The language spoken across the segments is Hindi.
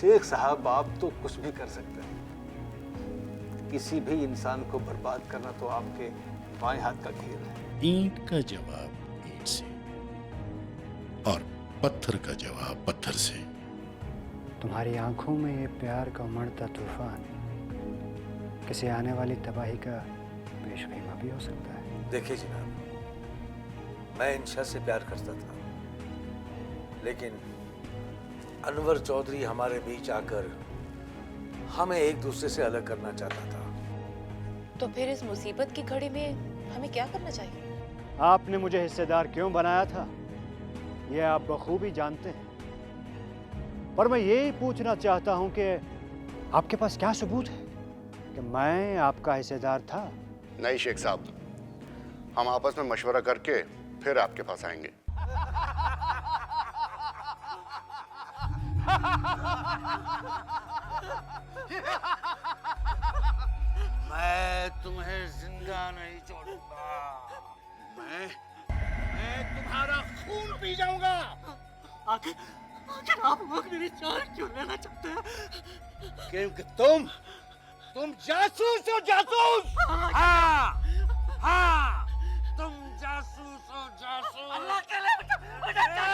शेख साहब, आप तो कुछ भी कर सकते हैं। किसी भी इंसान को बर्बाद करना तो आपके बाएं हाथ का खेल है। ईंट का जवाब ईंट से और पत्थर का जवाब पत्थर से। तुम्हारी आंखों में ये प्यार का उमड़ता तूफान किसी आने वाली तबाही का पेशगीमा भी हो सकता है। देखिए जनाब, मैं इंशा से प्यार करता था, लेकिन अनवर चौधरी हमारे बीच आकर हमें एक दूसरे से अलग करना चाहता था। तो फिर इस मुसीबत की घड़ी में हमें क्या करना चाहिए? आपने मुझे हिस्सेदार क्यों बनाया था, ये आप बखूबी जानते हैं। पर मैं यही पूछना चाहता हूं कि आपके पास क्या सबूत है कि मैं आपका हिस्सेदार था? नहीं शेख साहब, हम आपस में मशवरा करके फिर आपके पास आएंगे। मैं तुम्हें जिंदा नहीं छोड़ूंगा। मैं तुम्हारा खून पी जाऊंगा। आखिर आप लोग मेरी जान क्यों लेना चाहते हैं? क्योंकि तुम जासूस हो, जासूस। हाँ, हाँ, तुम जासूस हो, जासूस। अल्लाह के लिए बचाओ।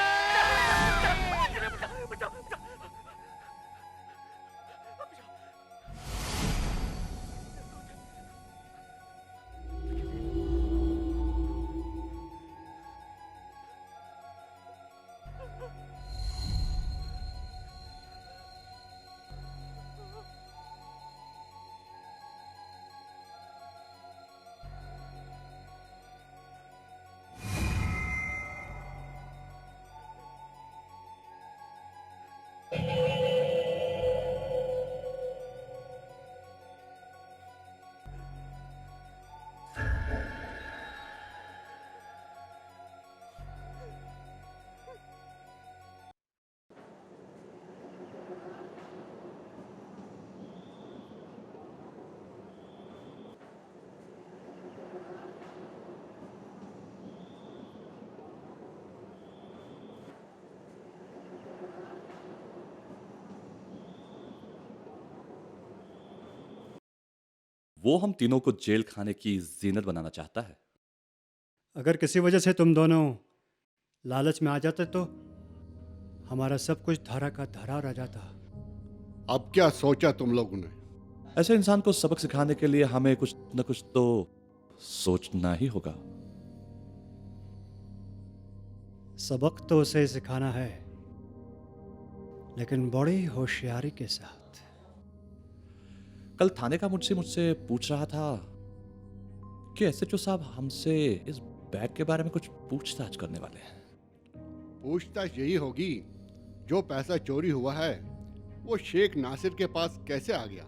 वो हम तीनों को जेल खाने की जीनत बनाना चाहता है। अगर किसी वजह से तुम दोनों लालच में आ जाते तो हमारा सब कुछ धरा का धरा रह जाता। अब क्या सोचा तुम लोगों ने? ऐसे इंसान को सबक सिखाने के लिए हमें कुछ न कुछ तो सोचना ही होगा। सबक तो उसे सिखाना है, लेकिन बड़ी होशियारी के साथ। कल थाने का मुझसे पूछ रहा था कि एसएचओ साहब हमसे इस बैग के बारे में कुछ पूछताछ करने वाले हैं। पूछताछ यही होगी, जो पैसा चोरी हुआ है वो शेख नासिर के पास कैसे आ गया।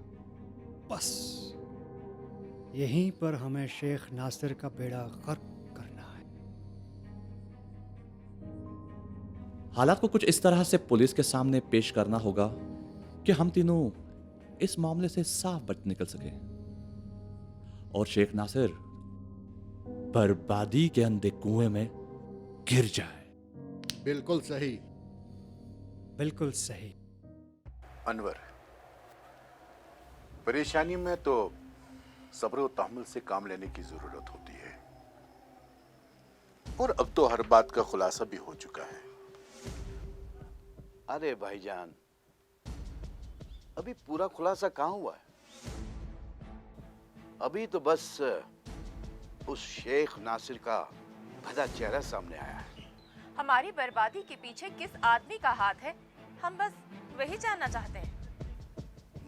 बस यहीं पर हमें शेख नासिर का बेड़ा गर्क करना है। हालात को कुछ इस तरह से पुलिस के सामने पेश करना होगा कि हम तीनों इस मामले से साफ बच निकल सके और शेख नासिर बर्बादी के अंधे कुएं में गिर जाए। बिल्कुल सही। बिल्कुल सही। अनवर, परेशानी में तो सब्र और तहम्मुल से काम लेने की जरूरत होती है, और अब तो हर बात का खुलासा भी हो चुका है। अरे भाईजान, अभी पूरा खुलासा कहाँ हुआ है? अभी तो बस उस शेख नासिर का भला चेहरा सामने आया है। हमारी बर्बादी के पीछे किस आदमी का हाथ है, हम बस वही जानना चाहते हैं।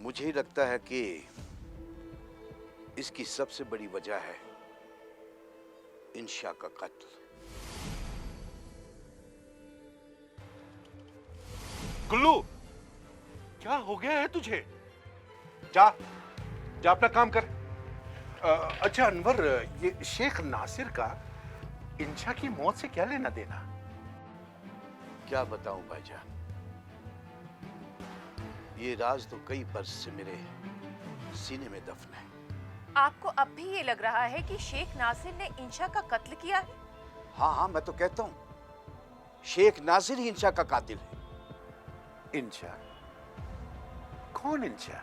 मुझे ही लगता है कि इसकी सबसे बड़ी वजह है इंशा का कत्ल। गुल्लू, क्या हो गया है तुझे? जा जा अपना काम कर। अच्छा अनवर, ये शेख नासिर का इंशा की मौत से क्या लेना देना? क्या बताऊं भाईजान, ये राज तो कई बरस से मेरे सीने में दफन है। आपको अब भी ये लग रहा है कि शेख नासिर ने इंशा का कत्ल किया है? हाँ हाँ, मैं तो कहता हूं शेख नासिर ही इंशा का कातिल है। इंशा कौन इंचा?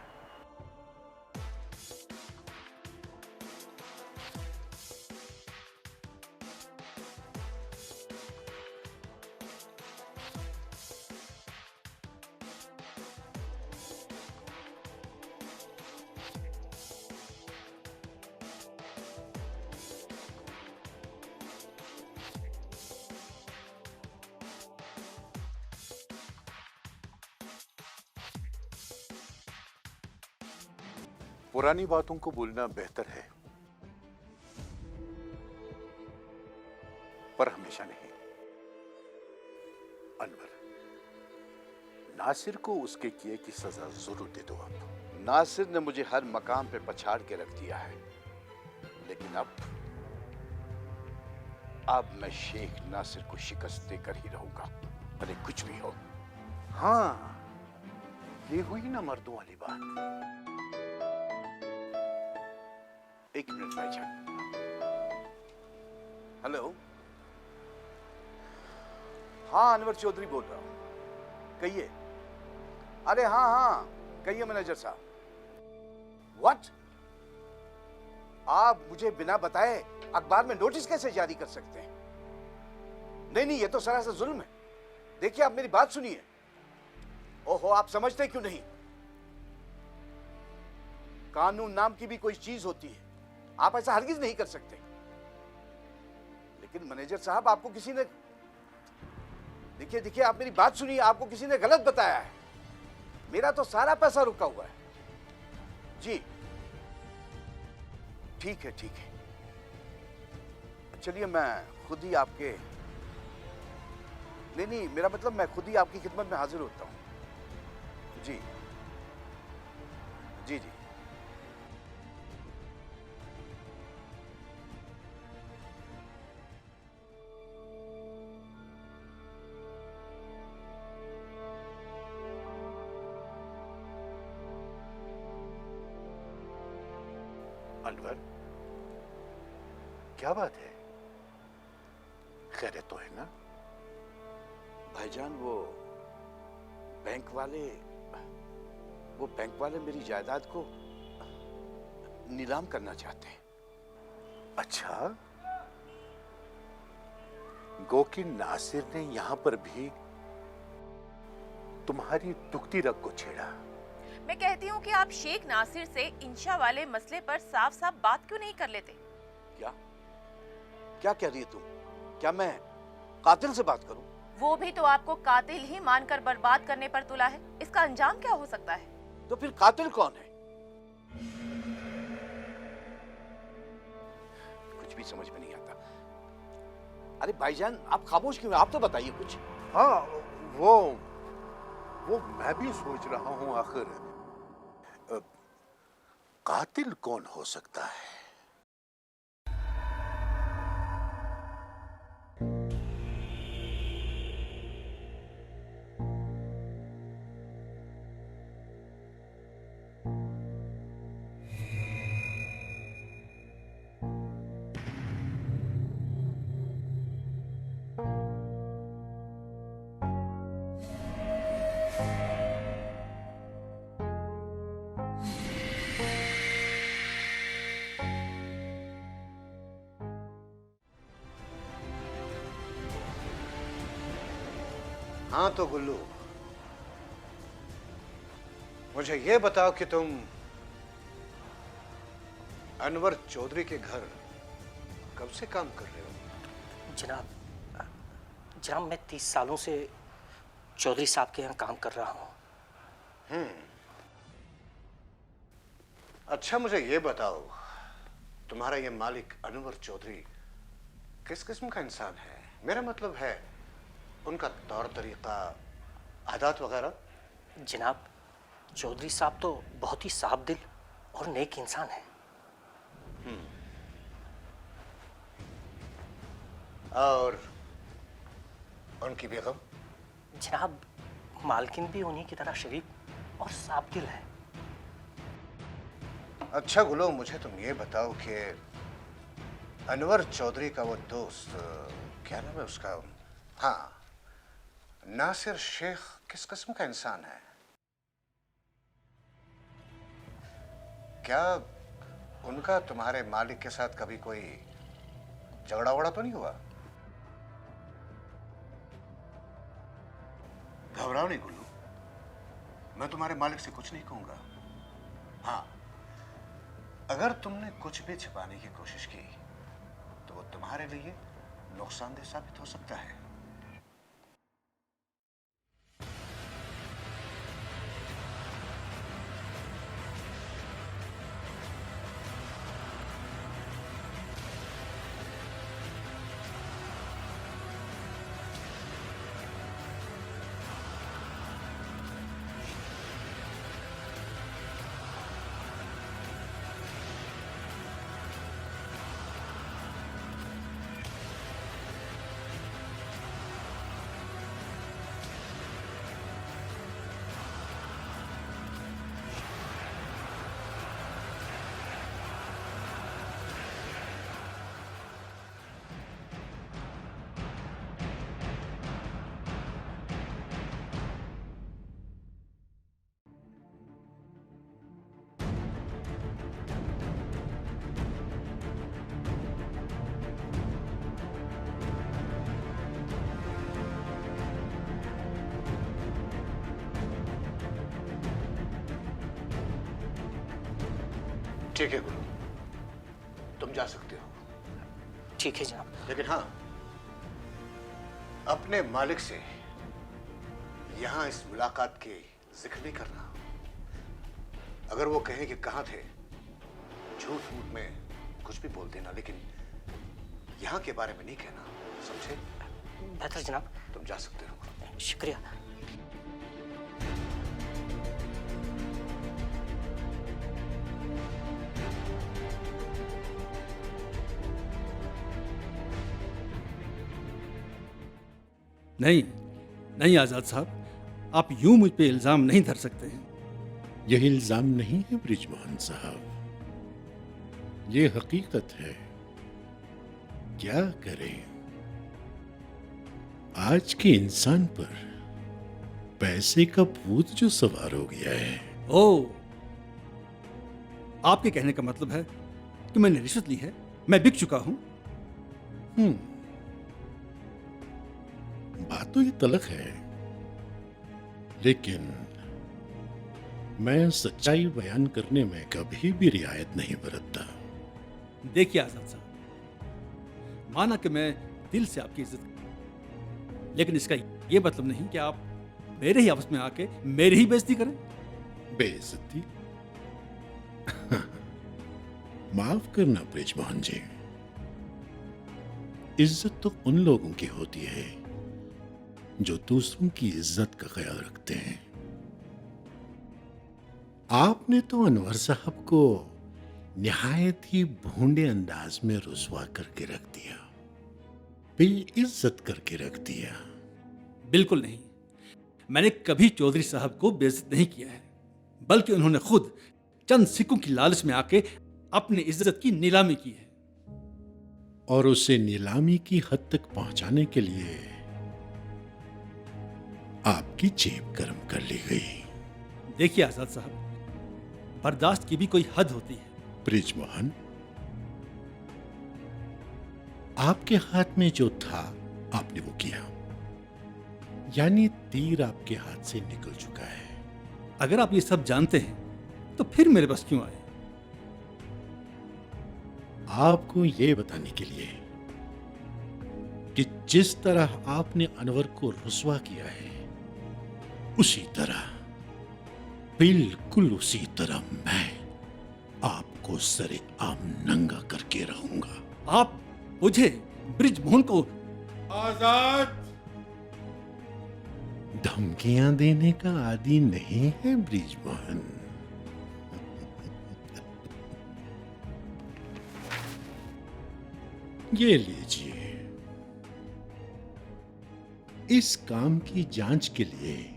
पुरानी बातों को भूलना बेहतर है, पर हमेशा नहीं। अनवर, नासिर को उसके किए की सजा जरूर दे दो आप। नासिर ने मुझे हर मकाम पे पछाड़ के रख दिया है, लेकिन अब मैं शेख नासिर को शिकस्त देकर ही रहूंगा, भले कुछ भी हो। हाँ, ये हुई ना मर्दों वाली बात। एक मिनट भाईजान। हेलो, हाँ अनवर चौधरी बोल रहा हूं, कहिए। अरे हाँ हाँ, कहिए मैनेजर साहब। व्हाट? आप मुझे बिना बताए अखबार में नोटिस कैसे जारी कर सकते हैं? नहीं नहीं, ये तो सरासर जुल्म है। देखिए, आप मेरी बात सुनिए। ओहो, आप समझते क्यों नहीं? कानून नाम की भी कोई चीज होती है, आप ऐसा हरगिज नहीं कर सकते। लेकिन मैनेजर साहब, आपको किसी ने, देखिए देखिए, आप मेरी बात सुनिए, आपको किसी ने गलत बताया है। मेरा तो सारा पैसा रुका हुआ है। जी ठीक है ठीक है, चलिए मैं खुद ही आपके, नहीं नहीं, मेरा मतलब मैं खुद ही आपकी खिदमत में हाजिर होता हूं। जी जी जी। अनवर, क्या बात है? खैरियत तो है ना? भाईजान, वो बैंक वाले मेरी जायदाद को नीलाम करना चाहते हैं। अच्छा, गो कि नासिर ने यहां पर भी तुम्हारी दुखती रग को छेड़ा। मैं कहती हूँ कि आप शेख नासिर से इंशा वाले मसले पर साफ साफ बात क्यों नहीं कर लेते? क्या क्या कह रही है तुम? क्या मैं कातिल से बात करूं? वो भी तो आपको कातिल ही मानकर बर्बाद करने पर तुला है। इसका अंजाम क्या हो सकता है? तो फिर कातिल कौन है? कुछ भी समझ में नहीं आता। अरे भाईजान, आप खामोश क्यों हैं? आप तो बताइए कुछ। हाँ, वो मैं भी सोच रहा हूं, आखिर कातिल कौन हो सकता है? हाँ तो गुल्लू, मुझे ये बताओ कि तुम अनवर चौधरी के घर कब से काम कर रहे हो? जनाब मैं 30 सालों से चौधरी साहब के यहाँ काम कर रहा हूँ। अच्छा, मुझे ये बताओ, तुम्हारा ये मालिक अनवर चौधरी किस किस्म का इंसान है? मेरा मतलब है उनका तौर तरीका, आदत वगैरह। जनाब, चौधरी साहब तो बहुत ही साफ दिल और नेक इंसान है। और उनकी बेगम? जनाब, मालकिन भी उन्हीं की तरह शरीफ और साफ दिल है। अच्छा गुलो, मुझे तुम ये बताओ कि अनवर चौधरी का वो दोस्त, क्या नाम है उसका? हाँ, नासिर शेख किस किस्म का इंसान है? क्या उनका तुम्हारे मालिक के साथ कभी कोई झगड़ा वगड़ा तो नहीं हुआ? घबराओ नहीं गुल्लू, मैं तुम्हारे मालिक से कुछ नहीं कहूंगा। हाँ, अगर तुमने कुछ भी छिपाने की कोशिश की तो वो तुम्हारे लिए नुकसानदेह साबित हो सकता है। ठीक है गुरु, तुम जा सकते हो। ठीक है जनाब। लेकिन हाँ, अपने मालिक से यहां इस मुलाकात के जिक्र नहीं करना। अगर वो कहें कि कहां थे, झूठ मूठ में कुछ भी बोल देना, लेकिन यहां के बारे में नहीं कहना, समझे? बेहतर जनाब। तुम जा सकते हो। शुक्रिया। नहीं नहीं आजाद साहब, आप यूं मुझ पे इल्जाम नहीं धर सकते हैं। यह इल्जाम नहीं है ब्रिजमोहन साहब, ये हकीकत है। क्या करें, आज के इंसान पर पैसे का भूत जो सवार हो गया है। ओ, आपके कहने का मतलब है कि मैंने रिश्वत ली है, मैं बिक चुका हूं। बात तो ये तलख है, लेकिन मैं सच्चाई बयान करने में कभी भी रियायत नहीं बरतता। देखिए आजाद साहब, माना कि मैं दिल से आपकी इज्जत करता हूं, लेकिन इसका यह मतलब नहीं कि आप मेरे ही आपस में आके मेरी ही बेइज्जती करें। बेइज्जती? माफ करना ब्रिजमोहन जी, इज्जत तो उन लोगों की होती है जो दूसरों की इज्जत का ख्याल रखते हैं। आपने तो अनवर साहब को निहायत ही भोंडे अंदाज में रुसवा करके रख दिया, बेइज्जत करके रख दिया। बिल्कुल नहीं, मैंने कभी चौधरी साहब को बेइज्जत नहीं किया है, बल्कि उन्होंने खुद चंद सिक्कों की लालच में आके अपनी इज्जत की नीलामी की है। और उसे नीलामी की हद तक पहुंचाने के लिए आपकी जेब गर्म कर ली गई। देखिए आजाद साहब, बर्दाश्त की भी कोई हद होती है। ब्रिजमोहन, आपके हाथ में जो था आपने वो किया, यानी तीर आपके हाथ से निकल चुका है। अगर आप ये सब जानते हैं तो फिर मेरे पास क्यों आए? आपको ये बताने के लिए कि जिस तरह आपने अनवर को रुसवा किया है, उसी तरह, बिल्कुल उसी तरह मैं आपको सरे आम नंगा करके रहूंगा। आप मुझे ब्रिजमोहन को आजाद धमकियां देने का आदी नहीं है ब्रिजमोहन। ये लीजिए, इस काम की जांच के लिए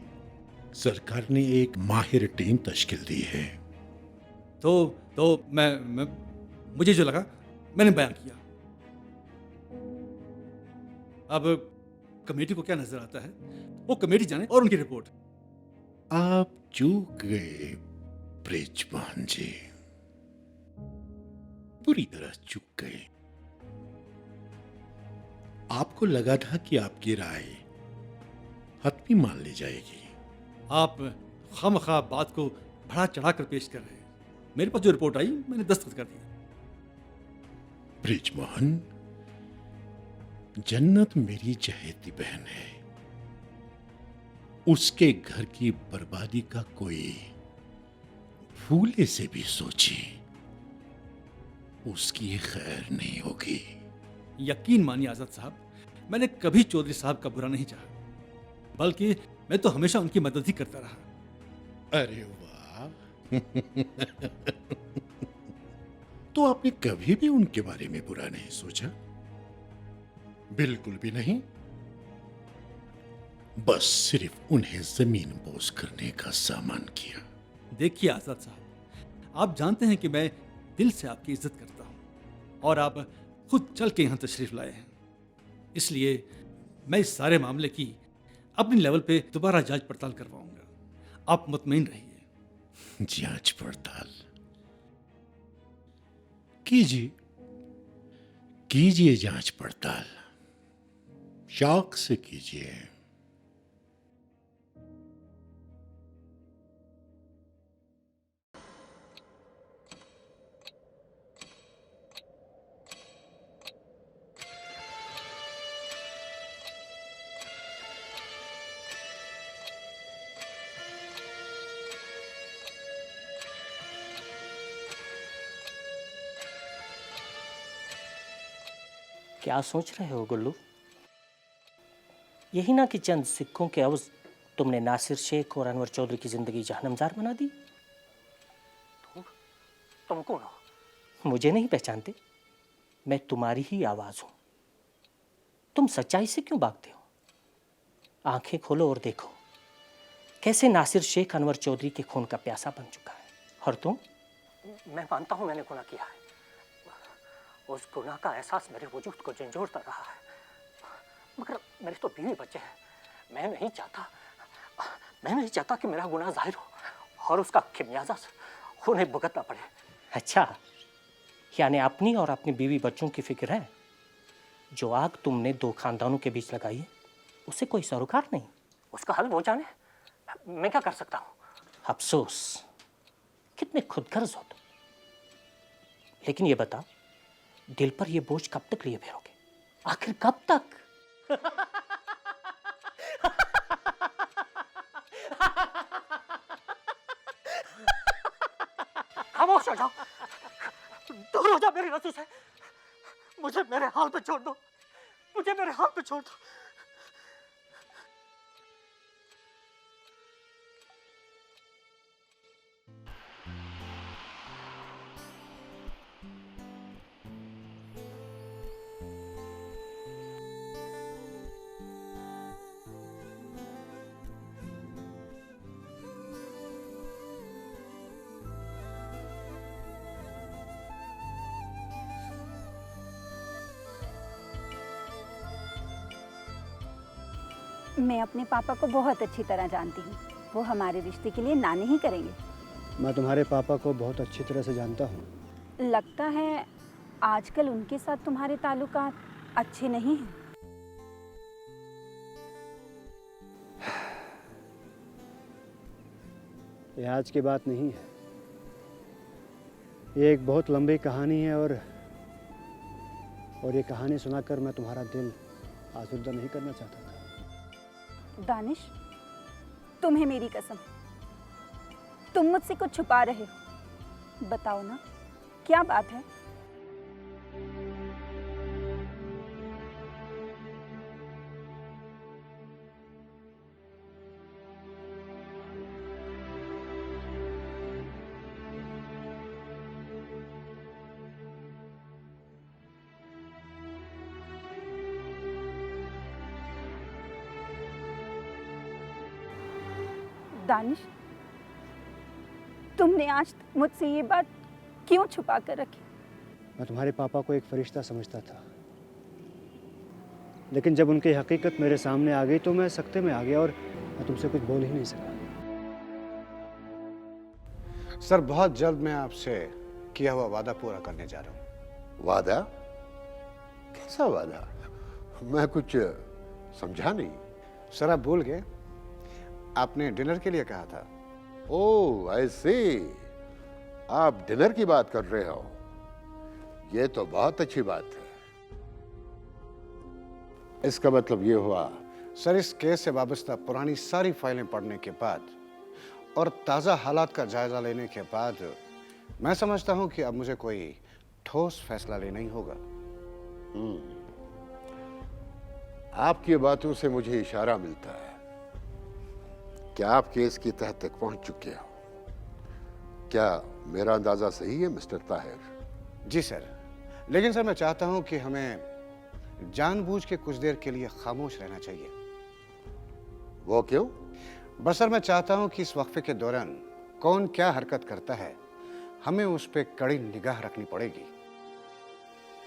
सरकार ने एक माहिर टीम तश्कील दी है। तो मैं मुझे जो लगा मैंने बयान किया। अब कमेटी को क्या नजर आता है वो कमेटी जाने और उनकी रिपोर्ट। आप चूक गए ब्रिजमोहन जी, पूरी तरह चूक गए। आपको लगा था कि आपकी राय हतमी मान ली जाएगी। आप खामखा बात को बढ़ा चढ़ाकर पेश कर रहे हैं। मेरे पास जो रिपोर्ट आई मैंने दस्तखत कर दिया। ब्रिजमोहन, जन्नत मेरी चहेती बहन है। उसके घर की बर्बादी का कोई फूले से भी सोचे उसकी खैर नहीं होगी। यकीन मानिए आजाद साहब, मैंने कभी चौधरी साहब का बुरा नहीं चाहा, बल्कि मैं तो हमेशा उनकी मदद ही करता रहा। अरे वाह! तो आपने कभी भी उनके बारे में बुरा नहीं सोचा? बिल्कुल भी नहीं। बस सिर्फ उन्हें जमीन बोझ करने का सामान किया। देखिए आजाद साहब, आप जानते हैं कि मैं दिल से आपकी इज्जत करता हूं और आप खुद चल के यहां तशरीफ लाए हैं, इसलिए मैं इस सारे मामले की अपनी लेवल पे दोबारा जांच पड़ताल करवाऊंगा। आप मुतमईन रहिए। जांच पड़ताल कीजिए, कीजिए जांच पड़ताल, शौक से कीजिए। क्या सोच रहे हो गुल्लू? यही ना कि चंद सिक्कों के अवज़ तुमने नासिर शेख और अनवर चौधरी की जिंदगी जहन्नमज़ार बना दी। तुम कौन हो? मुझे नहीं पहचानते? मैं तुम्हारी ही आवाज़ हूं। तुम सच्चाई से क्यों भागते हो? आंखें खोलो और देखो कैसे नासिर शेख अनवर चौधरी के खून का प्यासा बन चुका है। और तुम? मैं मानता हूं मैंने गुनाह किया है। उस गुनाह का एहसास मेरे वजूद को झंझोड़ता रहा है, मगर मेरे तो बीवी बच्चे हैं। मैं नहीं चाहता कि मेरा गुनाह जाहिर हो और उसका खिमियाजा उन्हें भुगतना पड़े। अच्छा, यानी अपनी और अपनी बीवी बच्चों की फिक्र है। जो आग तुमने दो खानदानों के बीच लगाई है उसे कोई सरोकार नहीं। उसका हल वो जाने, मैं क्या कर सकता हूँ? अफसोस, कितने खुदगर्ज हो तुम। लेकिन ये बताओ, दिल पर ये बोझ कब तक लिए फिरोगे? आखिर कब तक? खामोश हो जाओ, दूर हो जाओ मेरी रस्सी से। मुझे मेरे हाल पे छोड़ दो, मुझे मेरे हाल पे छोड़ दो। मैं अपने पापा को बहुत अच्छी तरह जानती हूँ। वो हमारे रिश्ते के लिए ना नहीं करेंगे। मैं तुम्हारे पापा को बहुत अच्छी तरह से जानता हूँ। लगता है आजकल उनके साथ तुम्हारे ताल्लुकात अच्छे नहीं हैं। ये आज की बात नहीं है, ये एक बहुत लंबी कहानी है और ये कहानी सुनाकर मैं तुम्हारा दिल आज़ुर्दा नहीं करना चाहता था। दानिश, तुम्हें मेरी कसम, तुम मुझसे कुछ छुपा रहे हो। बताओ ना, क्या बात है? दानिश, तुमने आज तक मुझसे ये बात क्यों छुपा कर रखी? मैं तुम्हारे पापा को एक फरिश्ता समझता था, लेकिन जब उनकी हकीकत मेरे सामने आ गई तो मैं सख्ते में आ गया और मैं तुमसे कुछ बोल ही नहीं सका। सर, बहुत जल्द मैं आपसे किया हुआ वादा पूरा करने जा रहा हूं। वादा? कैसा वादा? मैं कुछ समझा नहीं। सर आप भूल गए, आपने डिनर के लिए कहा था। ओह आई सी, आप डिनर की बात कर रहे हो। ये तो बहुत अच्छी बात है। इसका मतलब ये हुआ। सर इस केस से वाबस्ता पुरानी सारी फाइलें पढ़ने के बाद और ताज़ा हालात का जायजा लेने के बाद मैं समझता हूं कि अब मुझे कोई ठोस फैसला लेना ही होगा। आपकी बातों से मुझे इशारा मिलता है कि आप केस की तह तक पहुंच चुके हो। क्या मेरा अंदाजा सही है मिस्टर ताहिर? जी सर, लेकिन सर मैं चाहता हूं कि हमें जानबूझ के कुछ देर के लिए खामोश रहना चाहिए। वो क्यों? बस सर मैं चाहता हूं कि इस वक्फे के दौरान कौन क्या हरकत करता है हमें उस पर कड़ी निगाह रखनी पड़ेगी,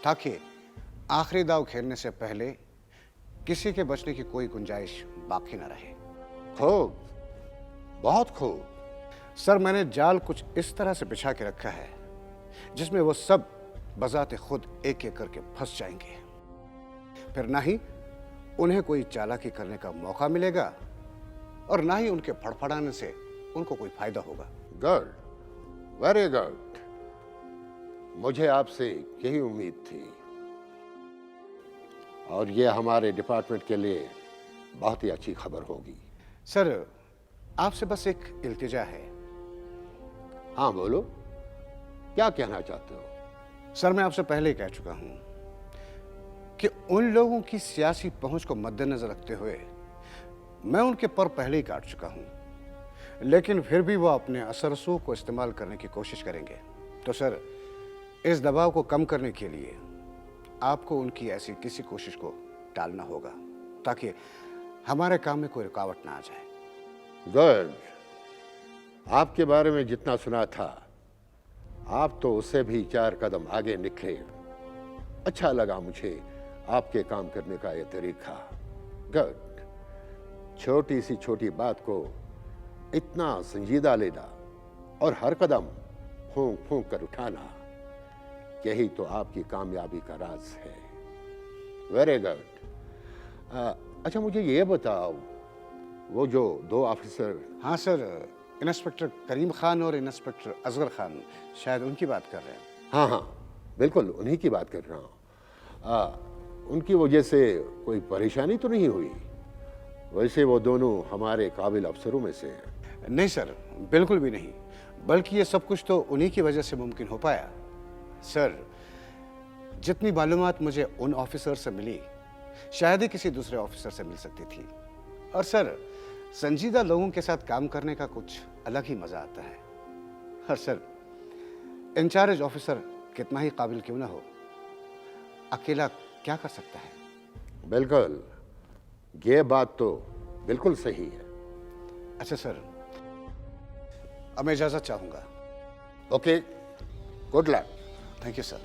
ताकि आखिरी दाव खेलने से पहले किसी के बचने की कोई गुंजाइश बाकी ना रहे। खूब, बहुत खूब। सर मैंने जाल कुछ इस तरह से बिछा के रखा है जिसमें वो सब बजाते खुद एक एक करके फंस जाएंगे। फिर ना ही उन्हें कोई चालाकी करने का मौका मिलेगा और ना ही उनके फड़फड़ाने से उनको कोई फायदा होगा। Good, very good. मुझे आपसे यही उम्मीद थी और ये हमारे डिपार्टमेंट के लिए बहुत ही अच्छी खबर होगी। सर आपसे बस एक इल्तिजा है। हाँ बोलो, क्या कहना चाहते हो? सर मैं आपसे पहले ही कह चुका हूं कि उन लोगों की सियासी पहुंच को मद्देनजर रखते हुए मैं उनके पर पहले ही काट चुका हूं, लेकिन फिर भी वो अपने असर रसूख को इस्तेमाल करने की कोशिश करेंगे। तो सर इस दबाव को कम करने के लिए आपको उनकी ऐसी किसी कोशिश को टालना होगा ताकि हमारे काम में कोई रुकावट ना आ जाए। गुड, आपके बारे में जितना सुना था आप तो उससे भी 4 कदम आगे निकले। अच्छा लगा मुझे आपके काम करने का ये तरीका। गुड, छोटी सी छोटी बात को इतना संजीदा लेना और हर कदम फूंक फूंक कर उठाना, यही तो आपकी कामयाबी का राज है। Very good. अच्छा मुझे ये बताओ, वो जो 2 ऑफिसर। हाँ सर, इंस्पेक्टर करीम खान और इंस्पेक्टर असगर खान, शायद उनकी बात कर रहे हैं। हाँ हाँ बिल्कुल उन्हीं की बात कर रहा हूँ। उनकी वजह से कोई परेशानी तो नहीं हुई? वैसे वो दोनों हमारे काबिल अफसरों में से हैं। नहीं सर, बिल्कुल भी नहीं, बल्कि ये सब कुछ तो उन्हीं की वजह से मुमकिन हो पाया। सर जितनी मालूमात मुझे उन ऑफिसर से मिली शायद ही किसी दूसरे ऑफिसर से मिल सकती थी। और सर संजीदा लोगों के साथ काम करने का कुछ अलग ही मजा आता है। और सर इंचार्ज ऑफिसर कितना ही काबिल क्यों ना हो, अकेला क्या कर सकता है? बिल्कुल, ये बात तो बिल्कुल सही है। अच्छा सर, अब मैं इजाजत चाहूंगा। Okay, good luck. Thank you sir.